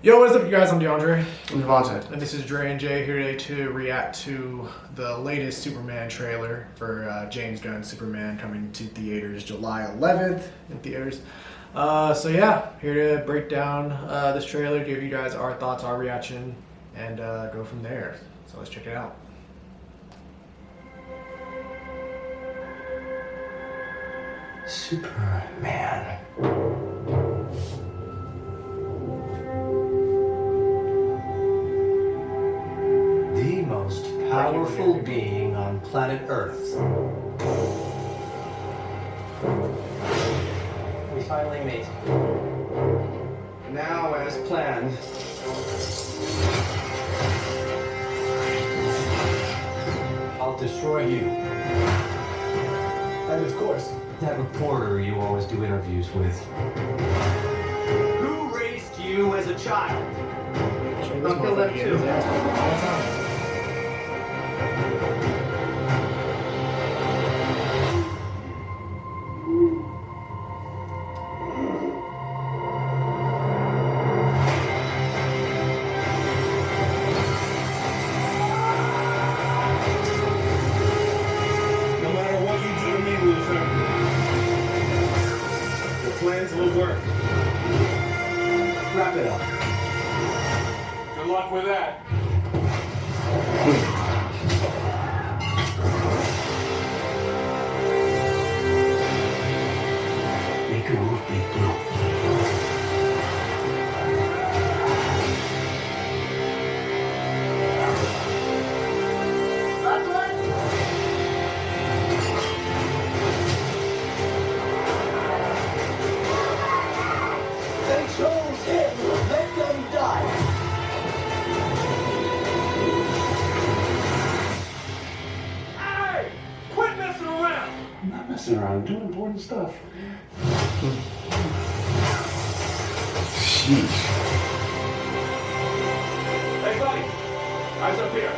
Yo, what's up, you guys? I'm DeAndre. I'm Devontae. And this is Dre and Jay here today to react to the latest Superman trailer for James Gunn's Superman coming to theaters July 11th in theaters. So yeah, here to break down this trailer, give you guys our thoughts, our reaction, and go from there. So let's check it out. Superman. The most powerful being on planet Earth. We finally meet. Now, as planned, I'll destroy you. And of course, that reporter you always do interviews with. Who raised you as a child? I'll kill them too. No matter what you do to me, Luther, the plans will work. Wrap it up. Good luck with that. Make your move, Big Blue. They chose him. Let them die. Hey! Quit messing around! I'm not messing around. I'm doing important stuff. Sheesh. Hey, buddy! Eyes up here.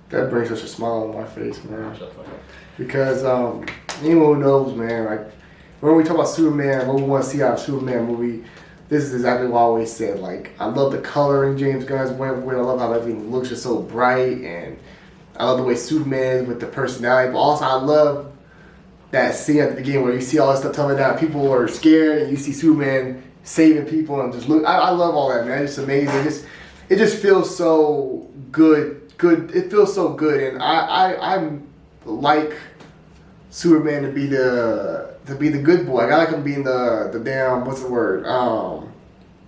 That brings such a smile on my face, man. Because anyone who knows, man, like when we talk about Superman, what we want to see out of Superman movie, this is exactly what I always said. Like, I love the coloring James Gunn's went with. I love how everything looks just so bright, and I love the way Superman is with the personality. But also, I love that scene at the beginning where you see all this stuff coming down. People are scared, and you see Superman saving people, and just look. I love all that, man. It's just amazing. It just feels so good. It feels so good, and I'm like Superman to be the good boy. I like him being the damn, what's the word?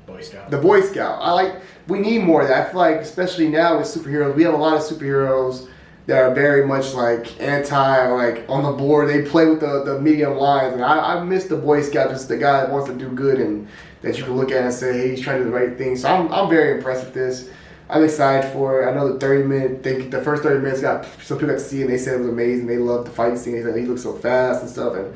Boy Scout. The Boy Scout. We need more of that. I feel like, especially now with superheroes, we have a lot of superheroes that are very much like anti, like on the board. They play with the medium lines, and I miss the Boy Scout, just the guy that wants to do good and that you can look at and say, hey, he's trying to do the right thing. So I'm very impressed with this. I'm excited for it. I know the first 30 minutes got some people got to see it and they said it was amazing. They loved the fight scene. They said he looked so fast and stuff. And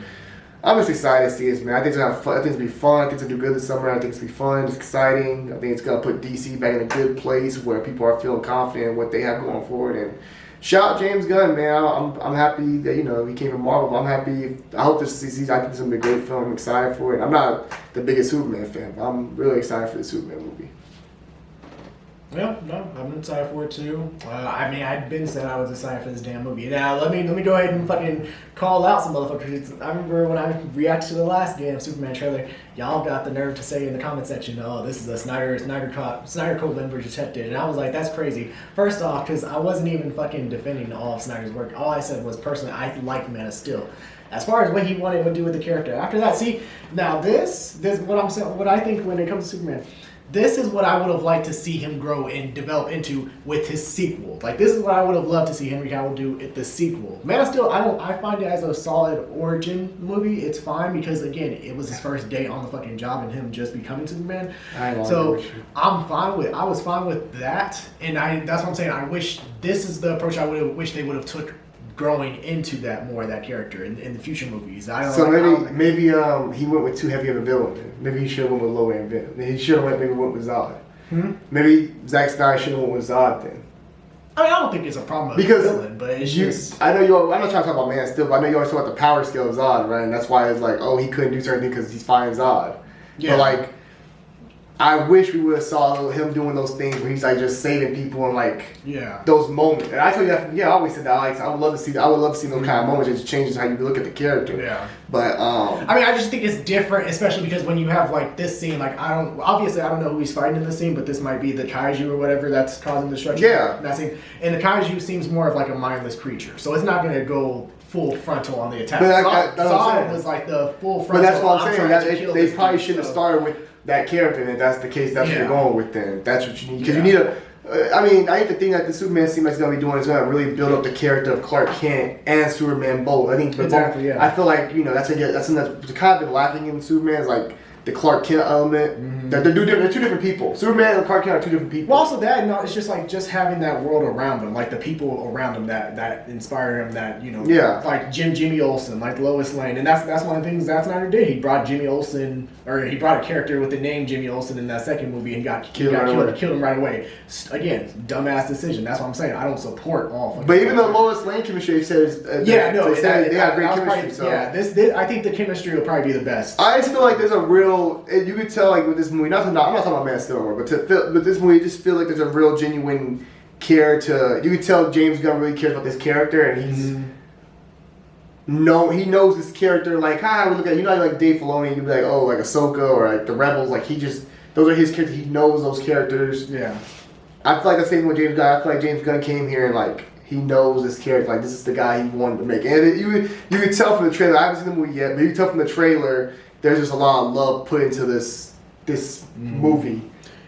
I'm just excited to see this, man. I think it's gonna have fun. I think it's gonna be fun. I think it's gonna do good this summer. I think it's gonna be fun. It's exciting. I think it's gonna put DC back in a good place where people are feeling confident in what they have going forward. And shout out James Gunn, man. I'm happy that he came from Marvel. But I'm happy. I hope this season. I think it's gonna be a great film. I'm excited for it. I'm not the biggest Superman fan, but I'm really excited for the Superman movie. Yeah, no, I'm excited for it too. I'd been said I was excited for this damn movie. Now, let me go ahead and fucking call out some motherfuckers. I remember when I reacted to the last damn Superman trailer, y'all got the nerve to say in the comment section, "Oh, this is a Snyder Code member detected," and I was like, "That's crazy." First off, because I wasn't even fucking defending all of Snyder's work. All I said was personally, I like Man of Steel. As far as what he wanted to do with the character. After that, see, now this what I'm saying, what I think when it comes to Superman. This is what I would have liked to see him grow and develop into with his sequel. Like, this is what I would have loved to see Henry Cavill do at the sequel. Man of Steel, I find it as a solid origin movie. It's fine because, again, it was his first day on the fucking job and him just becoming Superman. So I'm fine with. I was fine with that, and that's what I'm saying. I wish this is the approach I would have wished they would have took growing into that more, that character in the future movies. Maybe he went with too heavy of a villain. Maybe he should have went with low end villain. He should have went with Zod. Maybe Zack Snyder should have went with Zod then. I mean, I don't think it's a problem of Because villain, but it's just. I know you. I'm not trying to talk about Man of Steel, but I know you always talk about the power scale of Zod, right? And that's why it's like, oh, he couldn't do certain things because he's fighting Zod. Yeah. But like, I wish we would have saw him doing those things where he's like just saving people and like Yeah. those moments. And I told you that. Yeah, I always said that. Like, I would love to see. I would love to see those kind of moments. It just changes how you look at the character. Yeah. But I mean, I just think it's different, especially because when you have like this scene, like I don't know who he's fighting in this scene, but this might be the kaiju or whatever that's causing destruction. Yeah. in that scene. And the kaiju seems more of like a mindless creature, so it's not going to go full frontal on the attack. But Zod that's what I'm saying. was like the full But frontal. that's what I'm saying. trying to That kill they this probably dude, should have so- started with that character, and if that's the case, that's what Yeah. you're going with. Then that's what you need because Yeah. you need a. I mean, I think the thing that the Superman seems like he's gonna be doing is gonna really build up the character of Clark Kent and Superman both. I think Exactly, yeah. I feel like that's something that's kind of been lacking in Superman is like the Clark Kent element. Mm-hmm. They're two different people. Superman and Clark Kent are two different people. Well, also that, it's just like just having that world around him, like the people around him that inspire him, that Yeah. like Jimmy Olsen, like Lois Lane, and that's one of the things Zack Snyder did. He brought Jimmy Olsen, or he brought a character with the name Jimmy Olsen in that second movie, and he got killed him right away. Again, dumbass decision. That's what I'm saying. I don't support all. But even though Lois Lane chemistry says, they have great chemistry. So. This I think the chemistry will probably be the best. I just feel like there's a real, you could tell like with this movie, I'm not talking about Man of Steel anymore, but this movie, you just feel like there's a real genuine care to, you could tell James Gunn really cares about this character and he's, he knows this character, like, we look at, like Dave Filoni, you'd be like, oh, like Ahsoka or like the Rebels, like those are his characters, he knows those characters. Yeah. I feel like the same with James Gunn, I feel like James Gunn came here and like, he knows this character, like this is the guy he wanted to make. And you could tell from the trailer, I haven't seen the movie yet, but you can tell from the trailer, there's just a lot of love put into this movie.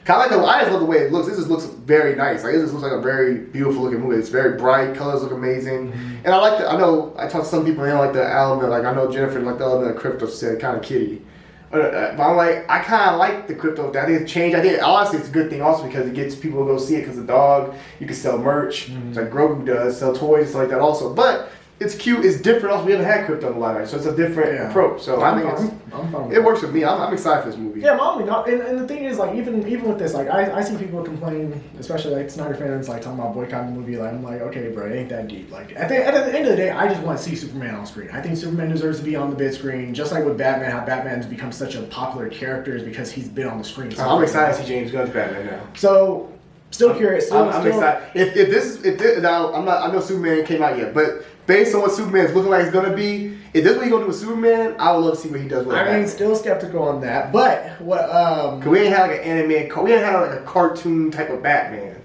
I just love the way it looks. This just looks very nice. Like, it just looks like a very beautiful looking movie. It's very bright. Colors look amazing. And I like I know I talked to some people and they don't like the element. Like, I know Jennifer like the element of Crypto said kind of kiddie. But I'm like, I kind of like the Crypto. I think it's changed. I think honestly it's a good thing also because it gets people to go see it because the dog. You can sell merch. It's like Grogu does. Sell toys. It's like that also. But it's cute. It's different. Also, we haven't had Crypto in a lot of so it's a different approach. So I think I'm fine with it works for me. I'm excited for this movie. Yeah, and the thing is, like, even with this, like, I see people complain, especially like Snyder fans, like talking about boycotting the movie. Like, I'm like, okay, bro, it ain't that deep. Like, at the end of the day, I just want to see Superman on screen. I think Superman deserves to be on the big screen, just like with Batman. How Batman's become such a popular character is because he's been on the screen. I'm excited to see James Gunn's Batman now. So, still curious. I'm excited. Now I know Superman came out yet, but based on what Superman's looking like it's gonna be, if this is what he's gonna do with Superman, I would love to see what he does with Batman. I mean, still skeptical on that, but what? Cause we ain't had like an anime, we ain't had like a cartoon type of Batman.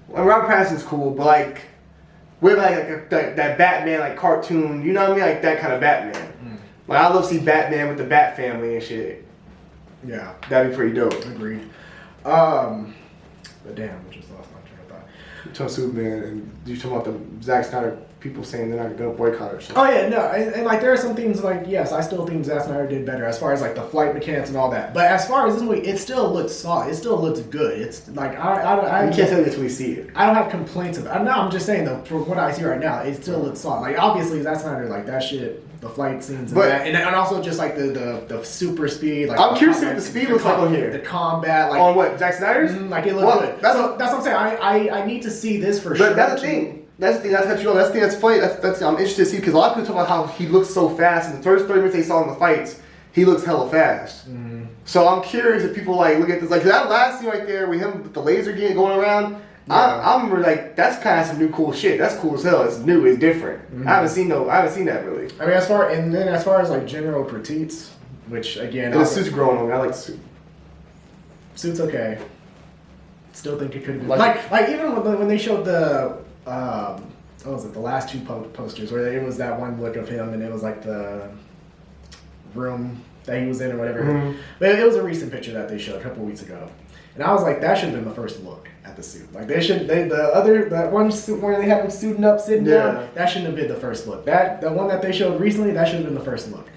Well, Robert Pattinson's cool, but like we're like that Batman like cartoon, you know what I mean, like that kind of Batman. Like I love to see Batman with the Bat family and shit. Yeah, That'd be pretty dope. agreed. But damn, I just lost my train of thought. You talk Superman and you talking about the Zack Snyder people saying they're not gonna boycott or something. Oh yeah, no, and like there are some things like yes, I still think Zack Snyder did better as far as like the flight mechanics and all that. But as far as this movie, it still looks solid. It still looks good. It's like I You can't tell me until we see it. I don't have complaints of it. No, I'm just saying though, for what I see right now, it still looks solid. Like obviously Zack Snyder, like that shit, the flight scenes, and, and also just like the super speed. Like I'm curious to see what the speed looks like on here. The combat, like On what, Zack Snyder's? like it looked good. That's what I'm saying. I need to see this for sure. But that's the thing. That's the thing. That's what you know. That's the thing that's funny. That's I'm interested to see because a lot of people talk about how he looks so fast. In the first 30 minutes they saw in the fights, he looks hella fast. So I'm curious if people like look at this like that last scene right there with him with the laser going around. Yeah. I'm like that's kind of some new cool shit. That's cool as hell. It's new. It's different. I haven't seen that really. I mean, as far as like general critiques, which again, And the suit's growing on me. I like the suit. suit's okay. Still think it could have been Like- like even when they showed the what was it, the last two posters where it was that one look of him and it was like the room that he was in or whatever. But it was a recent picture that they showed a couple weeks ago, and I was like, that should have been the first look at the suit. Like that one suit where they have him suiting up, sitting down, that shouldn't have been the first look. The one that they showed recently, that should have been the first look.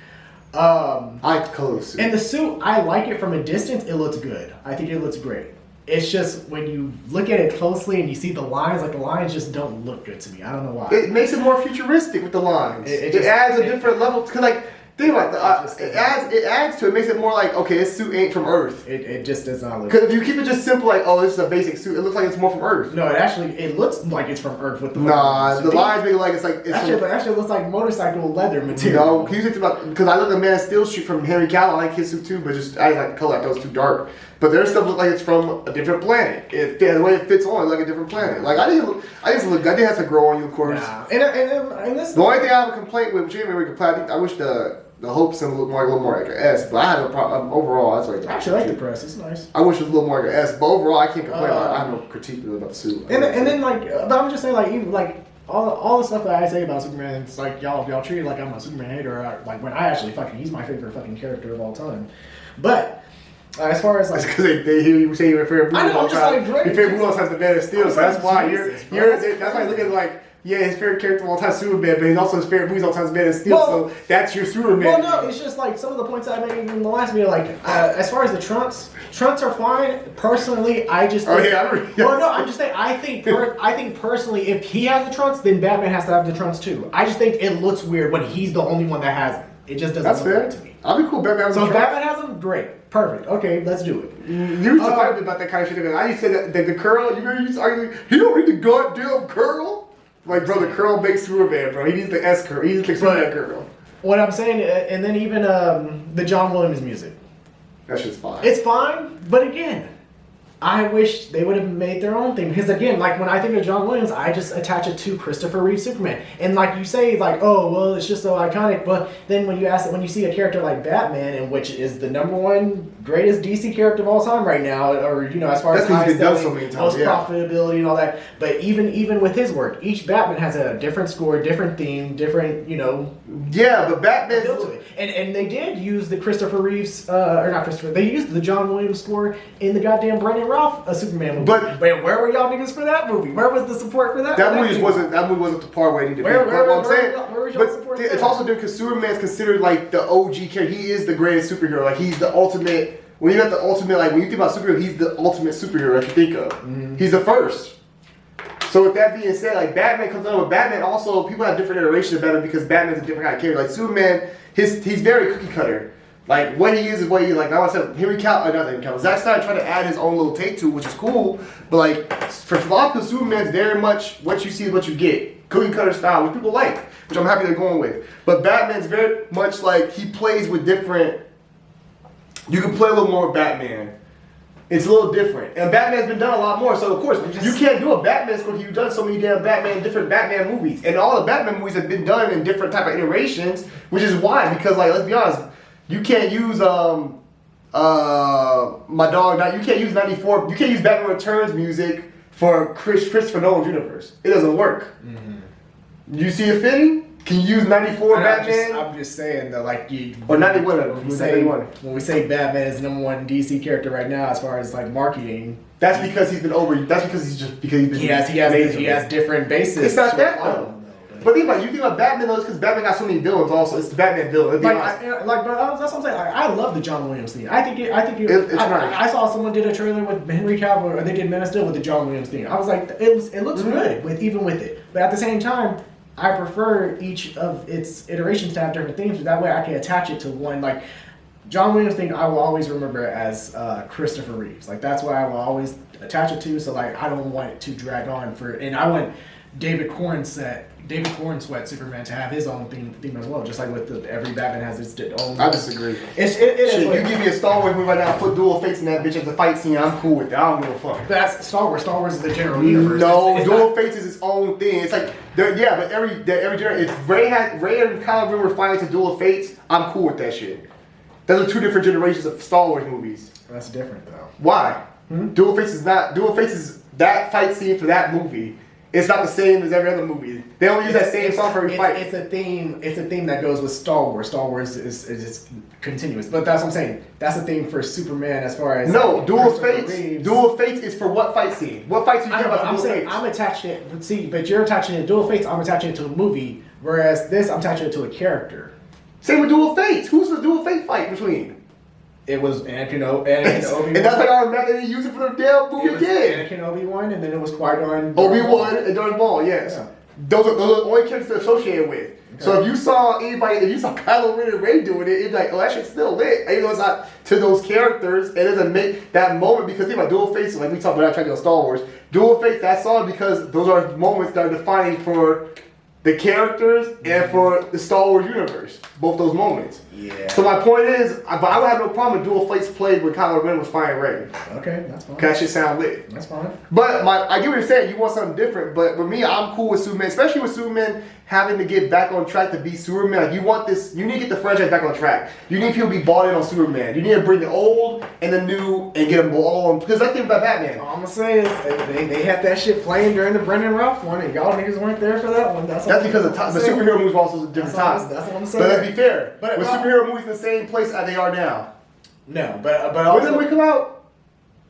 I like the color of the suit. And the suit, I like it from a distance. It looks good. I think it looks great. It's just when you look at it closely and you see the lines, like the lines just don't look good to me. I don't know why. It makes it more futuristic with the lines. It It just- adds a different level. Cause like Think about it. It adds to it. Makes it more like, okay, this suit ain't from Earth. It just does not look. Because if you keep it just simple, like, oh, this is a basic suit, it looks like it's more from Earth. No, it looks like it's from Earth with the. Nah, the lines make it like it's like. Actually looks like motorcycle leather material. No, can you think about? Because I look at Man of Steel shoot from Henry Cavill. I like his suit too, but just I like the color. I thought it was too dark. But their stuff look like it's from a different planet. The way it fits on, like a different planet. Like I think it has to grow on you, of course. Nah. And this. The only thing I have a complaint with, which ain't really a complaint, I wish the Hope symbol looked more like a little more like an S. But I have a problem overall. That's like I actually like the press. It's nice. I wish it was a little more like an S. But overall, I can't complain. I have no critique really about the suit. And then like, but I'm just saying like even like. All the stuff that I say about Superman, it's like y'all treat it like I'm a Superman hater. Like when I actually he's my favorite fucking character of all time. But as far as like, because they hear you say your favorite movie all the time. Your favorite movie all the time is the Man of Steel, so that's why that's why you look at it like. Yeah, his favorite character of all time is Superman, but he's also his favorite movies all the time is Man of Steel, so that's your Superman. Well, no, it's just like some of the points I made in the last video, like, as far as the trunks are fine. Personally, I just think, I'm just saying, I think personally, if he has the trunks, then Batman has to have the trunks too. I just think it looks weird when he's the only one that has them. It just doesn't look right to me. I'll be cool. Batman has so if Batman has them, great. Perfect. Okay, let's do it. You used to fight about that kind of shit. I used to say that the curl, you used to argue, he don't need the goddamn curl. Like, bro, the curl makes Superman, bro. He needs the S curl. He needs the Superman curl. What I'm saying, and then even the John Williams music. That shit's fine. It's fine, but again, I wish they would have made their own thing. Because again, like when I think of John Williams, I just attach it to Christopher Reeve Superman. And like you say, like, oh, well, it's just so iconic. But then when you see a character like Batman, and which is the #1 greatest DC character of all time right now, or as far as high selling, most profitability and all that. But even with his work, each Batman has a different score, different theme, different, Yeah, but Batman. And they did use the Christopher Reeves, or not Christopher, they used the John Williams score in the goddamn Brandon Routh Superman movie. But where were y'all niggas for that movie? Where was the support for that? That movie wasn't the part where it needed to be. Where was y'all support? But it's also different because Superman's considered like the OG character. He is the greatest superhero. Like he's the ultimate. When you got the ultimate, like when you think about superhero, he's the ultimate superhero that you think of. Mm-hmm. He's the first. So with that being said, like Batman comes out with Batman. Also, people have different iterations of Batman because Batman's a different kind of character. Like Superman, he's very cookie cutter. Like what he is what he is. Like I said, Henry Cavill. Zack Snyder tried to add his own little take to it, which is cool. But like for a lot of people, Superman's very much what you see is what you get. Cookie cutter style, which people like, which I'm happy they're going with. But Batman's very much like he plays with different. You can play a little more with Batman. It's a little different. And Batman's been done a lot more, so of course, you can't do a Batman score because you've done so many different Batman movies. And all the Batman movies have been done in different type of iterations, which is why, because like, let's be honest, you can't use you can't use 94, you can't use Batman Returns music for Christopher Nolan's universe. It doesn't work. Mm-hmm. You see it fitting? Can you use 94 Batman? I'm just saying that, like, or 91. When we say Batman is the #1 DC character right now, as far as like marketing, that's because he's been over. That's because he's been. He has different bases. It's not that though. But think about it, you think about Batman though, because Batman got so many villains. Also, it's the Batman villain. But that's what I'm saying. I love the John Williams theme. I think it's nice. I saw someone did a trailer with Henry Cavill, or they did Man of Steel with the John Williams theme. I was like, it looks good with it. But at the same time, I prefer each of its iterations to have different themes, so that way I can attach it to one. Like John Williams thing, I will always remember as Christopher Reeves. Like that's what I will always attach it to. So like I don't want it to drag on and I want David Cornsweet Superman to have his own theme as well, just like with every Batman has its own. I disagree. Shit, you give me a Star Wars movie right now, put Dual Fates in that bitch as a fight scene, I'm cool with that. I don't give a fuck. That's Star Wars. Star Wars is the general universe. No, Dual Fates is its own thing. It's like, but every generation, if Ray and Kylo Ren were fighting to Dual Fates, I'm cool with that shit. Those are two different generations of Star Wars movies. That's different though. Why? Dual Fates is that fight scene for that movie. It's not the same as every other movie. They don't use that same song for every fight. It's a theme that goes with Star Wars. Star Wars is continuous. But that's what I'm saying. That's the theme for Superman as far as Dual Fates is for what fight scene? What fights you care about? I'm saying I'm attaching it. See, but you're attaching it to Dual Fates. I'm attaching it to a movie. Whereas this, I'm attaching it to a character. Same with Dual Fates. Who's the Dual Fate fight between? It was Anakin Obi-Wan. And that's like our method they use it for the damn movie again. Anakin Obi-Wan, and then it was Qui-Gon. Obi-Wan and Darth Maul, yes. Yeah. Those are the only characters they're associated with. So if you saw Kylo Ren and Rey doing it, you'd be like, oh, that shit's still lit. Even though it's not to those characters, it doesn't make that moment because think about dual faces, like we talked about trying to go Star Wars. Dual face, that's all because those are moments that are defining for the characters and for the Star Wars universe. Both those moments. Yeah. So my point is, but I would have no problem if dual faces played when Kylo Ren was firing Rey. Okay, that's fine. Cause that shit sound lit. That's fine. But I get what you're saying. You want something different. But with me, I'm cool with Superman, especially with Superman having to get back on track to be Superman. Like you want this. You need to get the franchise back on track. You need people to be bought in on Superman. You need to bring the old and the new and get them all on. Because that's the thing about Batman. All I'm gonna say is they had that shit playing during the Brendan Ralph one, and y'all niggas weren't there for that one. That's Because the superhero movies were also a different time. That's what I'm saying. But let's be fair. But with superhero movies in the same place as they are now. No, but When also did we come out?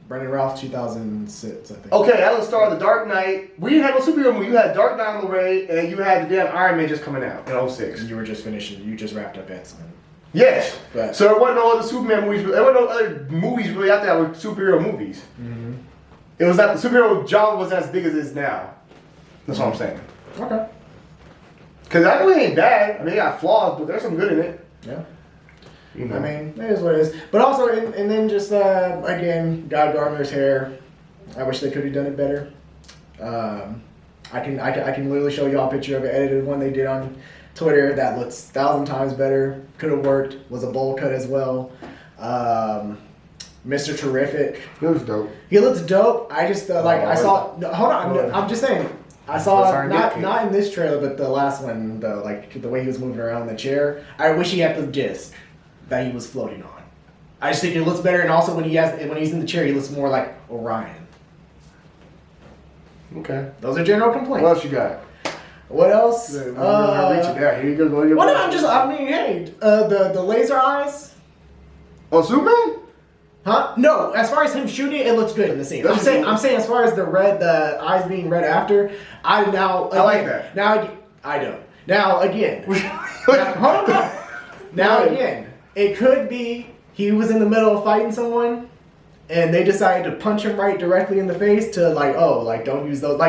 Brendan Ralph 2006, I think. Okay, that was the start of the Dark Knight. We didn't have no superhero movie. You had Dark Knight on the way, and you had the damn Iron Man just coming out in 06. You were just finishing. You just wrapped up X-Men. Yes. Right. So there wasn't no other Superman movies. There wasn't no other movies really out there with superhero movies. Mm-hmm. It was like the superhero genre wasn't as big as it is now. That's what I'm saying. Okay. Because that movie ain't bad. I mean, it got flaws, but there's some good in it. Yeah. You know. I mean, it is what it is. But also, and then just again, Guy Gardner's hair. I wish they could have done it better. I can literally show y'all a picture of an edited one they did on Twitter that looks 1,000 times better. Could have worked. Was a bowl cut as well. Mr. Terrific. It was dope. He looks dope. I just I saw. No, hold on. Oh. I'm just saying. I saw Sorry, not in this trailer, but the last one though. Like the way he was moving around in the chair. I wish he had the gist that he was floating on. I just think it looks better, and also when he's in the chair, he looks more like Orion. Okay. Those are general complaints. What else you got? What else? Reach it down. Here you go. Go to your Well, no, book. I mean, hey, the laser eyes. Oh, Superman? Huh? No, as far as him shooting, it looks good in the scene. I'm saying as far as the eyes being red after, I like that. Now I don't. Now again, hold on. Now again, it could be he was in the middle of fighting someone, and they decided to punch him right directly in the face to don't use those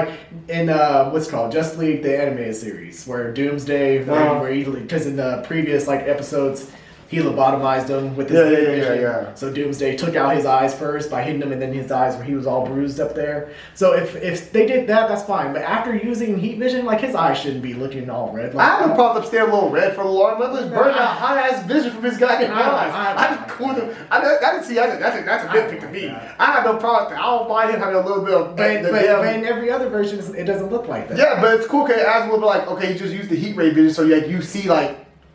in what's it called Justice League the animated series where Doomsday because in the previous episodes. He lobotomized him with his vision. Yeah. So Doomsday took out his eyes first by hitting him, and then his eyes where he was all bruised up there. So if they did that, that's fine. But after using heat vision, his eyes shouldn't be looking all red. I have no problem staying a little red for the Lord. Let's burn out high ass vision from his goddamn eyes. I'm cool with him. That's a nitpick to me. I have no problem with that. I don't mind him having a little bit of. But in every other version, it doesn't look like that. Yeah, but it's cool because it adds a little bit he just used the heat ray vision, so you see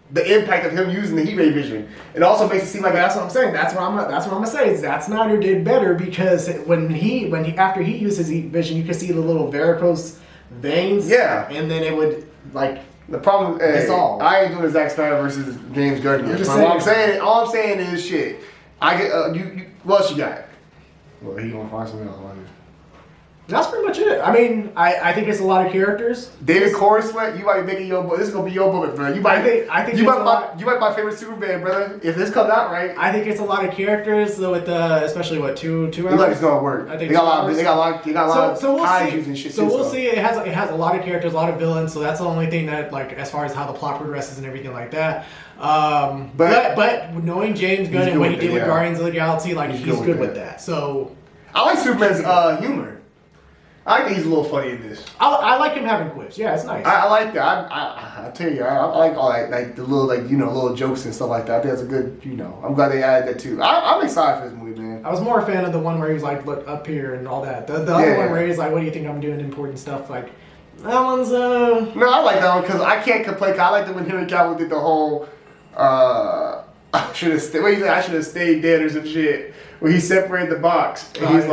the impact of him using the heat ray vision. It also makes it seem like that's what I'm saying. That's what I'm gonna say. Is Zack Snyder did better because when he after he used his heat vision, you could see the little varicose veins. Yeah. And then it would the problem. Dissolve. I ain't doing the Zack Snyder versus James Gunn. All I'm saying is shit. I get you. What else you got? Well, he gonna find something else. That's pretty much it. I mean, I think it's a lot of characters. David Corenswet, you might be making your book. This is gonna be your book, brother. I think you might my favorite Superman, brother. If this comes out right, I think it's a lot of characters with especially two hours. Look like it's gonna work. I think they got a lot of so we'll kaijus see. and shit. So we'll see. It has a lot of characters, a lot of villains. So that's the only thing that as far as how the plot progresses and everything like that. But knowing James Gunn and what he did with Guardians of the Galaxy, he's good with that. So I like Superman's humor. I think he's a little funny in this. I like him having quips. Yeah, it's nice. I like that. I tell you, I like all that, the little little jokes and stuff like that. I think that's a good, I'm glad they added that too. I'm excited for this movie, man. I was more a fan of the one where he was look up here and all that. The other one where he's what do you think I'm doing important stuff? That one's No, I like that one because I can't complain. I like that when Henry Cavill did the whole I should have stayed dead or some shit. When he separated the box and he's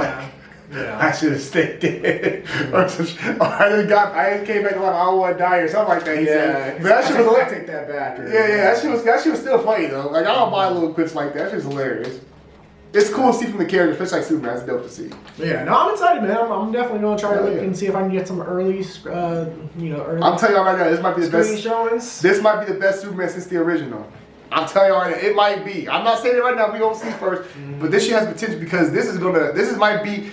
I should have stayed dead. Or some shit. I came back I don't want to die or something like that. He said. But that shit was hilarious. Take that back. That shit was still funny though. I don't mind little quips like that. That shit's hilarious. It's cool to see from the character, especially like Superman. It's dope to see. Yeah, no, I'm excited, man. I'm definitely gonna try to look and see if I can get some early, early. I'm telling y'all right now, this might be the best. Showings. This might be the best Superman since the original. I'm telling y'all right now, it might be. I'm not saying it right now. We gonna see first, but this shit has potential because this might be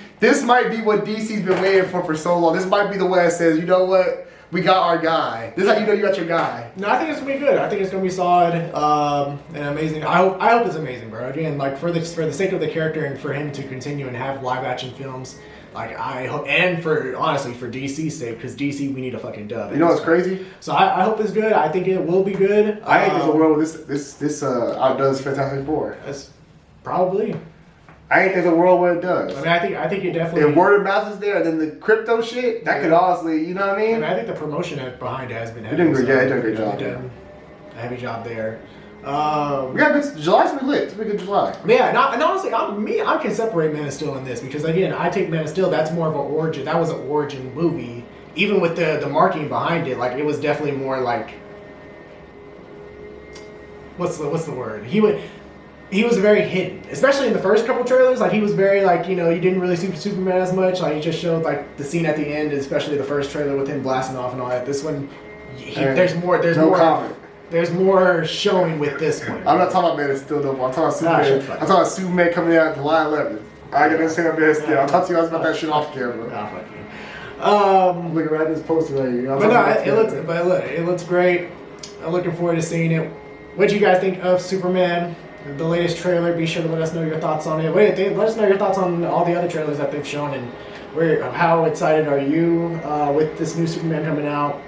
what DC's been waiting for so long. This might be the way it says, you know what? we got our guy. This is how you know you got your guy. No, I think it's gonna be good. I think it's gonna be solid and amazing. I hope it's amazing, bro. Again, like for the sake of the character and for him to continue and have live action films, like I hope, and for honestly for DC's sake, because DC we need a fucking dub. You know what's crazy? So I hope it's good. I think it will be good. I think there's a world where this outdoes Fantastic Four. That's probably. I think there's a world where it does. I mean, I think it definitely. If word of mouth is there, and then the crypto shit, that could honestly, you know what I I mean? mean, I think the promotion behind it has been. They're doing great. Yeah, they're doing a great They've job. done a heavy job there. We got good. July's been lit. It's been a good July. Yeah, and honestly, I can separate Man of Steel in this because again, I take Man of Steel. That's more of an origin. That was an origin movie. Even with the marketing behind it, like it was definitely more like. What's the word? He was very hidden, especially in the first couple trailers. Like he was very like you didn't really see Superman as much. Like he just showed like the scene at the end, especially the first trailer with him blasting off and all that. This one, there's more. There's no more. comment. There's more showing with this one. I'm not talking about Man of Steel no more. I'm talking about Nah, Superman. shit, fuck. I'm talking about Superman coming out July 11th. I gotta say Man of Steel. I'll talk to you guys about that shit off camera. Ah, fuck you. I'm looking right at this poster right here. But no, it looks great. I'm looking forward to seeing it. What do you guys think of Superman, the latest trailer? Be sure to let us know your thoughts on it. Let us know your thoughts on all the other trailers that they've shown and how excited are you with this new Superman coming out.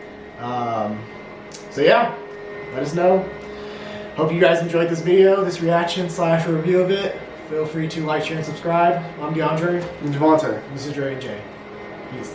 So yeah, let us know. Hope you guys enjoyed this video, this reaction / review of it. Feel free to like, share, and subscribe. I'm DeAndre. And Javante. This is Dre and Jay. Peace.